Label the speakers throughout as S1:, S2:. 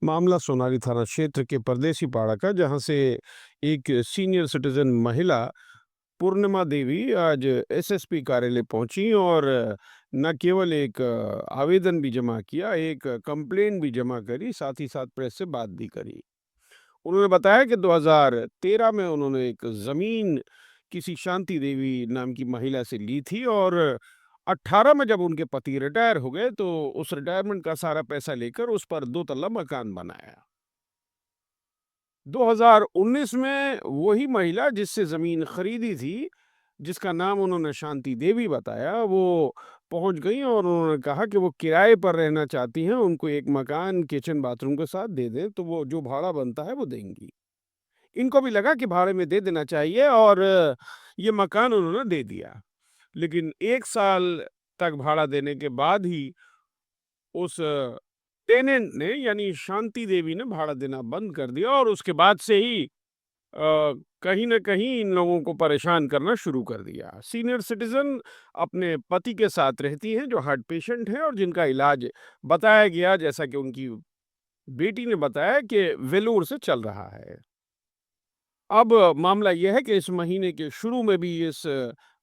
S1: मामला सोनारी थाना क्षेत्र के परदेसी पाड़ा का, जहां से एक सीनियर सिटीजन महिला पूर्णिमा देवी आज एसएसपी कार्यालय पहुंची और न केवल एक आवेदन भी जमा किया, एक कंप्लेंट भी जमा करी, साथ ही साथ प्रेस से बात भी करी। उन्होंने बताया कि 2013 में उन्होंने एक जमीन किसी शांति देवी नाम की महिला से ली थी और 18 में जब उनके पति रिटायर हो गए तो उस रिटायरमेंट का सारा पैसा लेकर उस पर 2 तल्ला मकान बनाया। 2019 में वही महिला जिससे जमीन खरीदी थी, जिसका नाम उन्होंने शांति देवी बताया, वो पहुंच गई और उन्होंने कहा कि वो किराए पर रहना चाहती हैं, उनको एक मकान किचन बाथरूम के साथ दे दें तो वो जो भाड़ा बनता है वो देंगी। इनको भी लगा कि भाड़े में दे देना चाहिए और ये मकान उन्होंने दे दिया। लेकिन 1 साल तक भाड़ा देने के बाद ही उस टेनेंट ने यानी शांति देवी ने भाड़ा देना बंद कर दिया और उसके बाद से ही कहीं न कहीं इन लोगों को परेशान करना शुरू कर दिया। सीनियर सिटीज़न अपने पति के साथ रहती हैं, जो हार्ट पेशेंट हैं और जिनका इलाज बताया गया, जैसा कि उनकी बेटी ने बताया, कि वेलूर से चल रहा है। अब मामला यह है कि इस महीने के शुरू में भी इस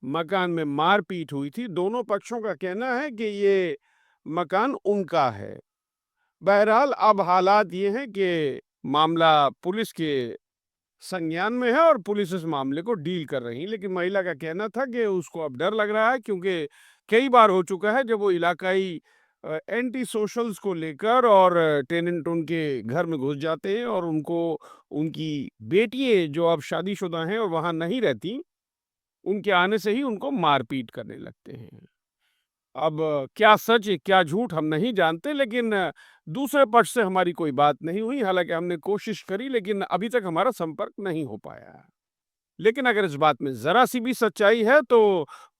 S1: मकान में मारपीट हुई थी। दोनों पक्षों का कहना है कि ये मकान उनका है। बहरहाल अब हालात ये हैं कि मामला पुलिस के संज्ञान में है और पुलिस इस मामले को डील कर रही है। लेकिन महिला का कहना था कि उसको अब डर लग रहा है, क्योंकि कई बार हो चुका है जब वो इलाकाई एंटी सोशल्स को लेकर और टेनेंट उनके घर में घुस जाते हैं और उनको उनकी बेटियां जो अब शादीशुदा हैं और वहां नहीं रहती, उनके आने से ही उनको मारपीट करने लगते हैं। अब क्या सच क्या झूठ हम नहीं जानते, लेकिन दूसरे पक्ष से हमारी कोई बात नहीं हुई। हालांकि हमने कोशिश करी लेकिन अभी तक हमारा संपर्क नहीं हो पाया। लेकिन अगर इस बात में जरा सी भी सच्चाई है तो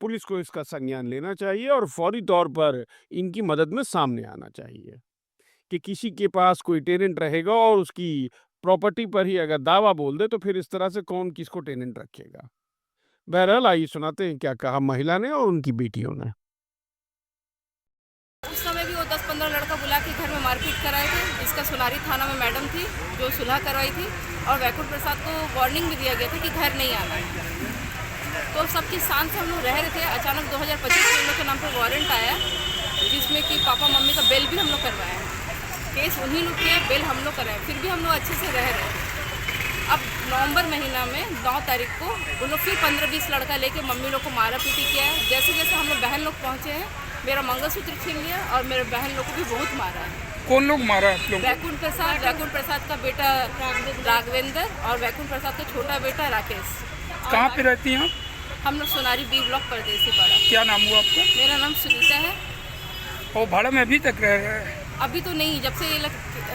S1: पुलिस को इसका संज्ञान लेना चाहिए और फौरी तौर पर इनकी मदद में सामने आना चाहिए। कि किसी के पास कोई टेनेंट रहेगा और उसकी प्रॉपर्टी पर ही अगर दावा बोल दे तो फिर इस तरह से कौन किसको टेनेंट रखेगा। बहरहाल आइए सुनाते हैं क्या कहा महिला ने और उनकी बेटियों ने।
S2: उस समय भी वो 10-15 लड़का बुला के घर में मारपीट कराए थे, जिसका सोनारी थाना में मैडम थी जो सुलह करवाई थी, और वैकुंठ प्रसाद को वार्निंग भी दिया गया था कि घर नहीं आना है। तो सबकी शान से हम लोग रह रहे थे। अचानक 2025 में हम लोग के नाम पर वारंट आया, जिसमें कि पापा मम्मी का बेल भी हम लोग करवाया। केस उन्हीं लोग किया, बेल हम लोग कराए, फिर भी हम लोग अच्छे से रह रहे हैं। अब नवंबर महीना में 9 तारीख को उन लोग फिर 15-20 लड़का लेके मम्मी लोग को मारा पीटी किया है। जैसे जैसे हम लोग बहन लोग पहुँचे हैं, मेरा मंगलसूत्र छीन लिया और मेरे बहन लोग को भी बहुत मारा है।
S3: कौन लोग मारा आप लोग?
S2: वैकुंठ प्रसाद का बेटा राघवेंद्र और वैकुंठ प्रसाद का छोटा बेटा राकेश।
S3: कहाँ पे रहती हैं?
S2: हम लोग सोनारी बी ब्लॉक परदेसी पाड़ा।
S3: क्या नाम हुआ आपका?
S2: मेरा नाम सुनीता है।
S3: और भाड़ा में अभी तक रह रहे हैं?
S2: अभी तो नहीं, जब से ये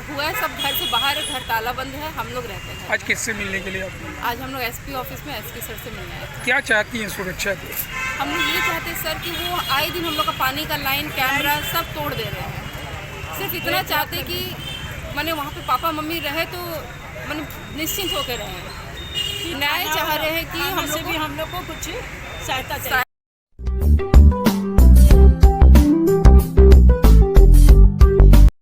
S2: हुआ है सब घर से बाहर है, घर ताला बंद है, हम लोग रहते हैं।
S3: आज किससे मिलने के लिए आप लोग?
S2: आज हम लोग एसपी ऑफिस में एसपी सर से मिलने आए थे।
S3: क्या चाहती हैं सुरक्षा को?
S2: हम लोग ये चाहते हैं सर कि वो आए दिन हम लोग का पानी का लाइन, कैमरा सब तोड़ दे रहे हैं। सिर्फ इतना चाहते कि मैंने वहाँ पे पापा मम्मी रहे तो मैंने निश्चिंत होकर रहे। न्याय चाह रहे हैं कि हम लोग को कुछ सहायता चाहिए।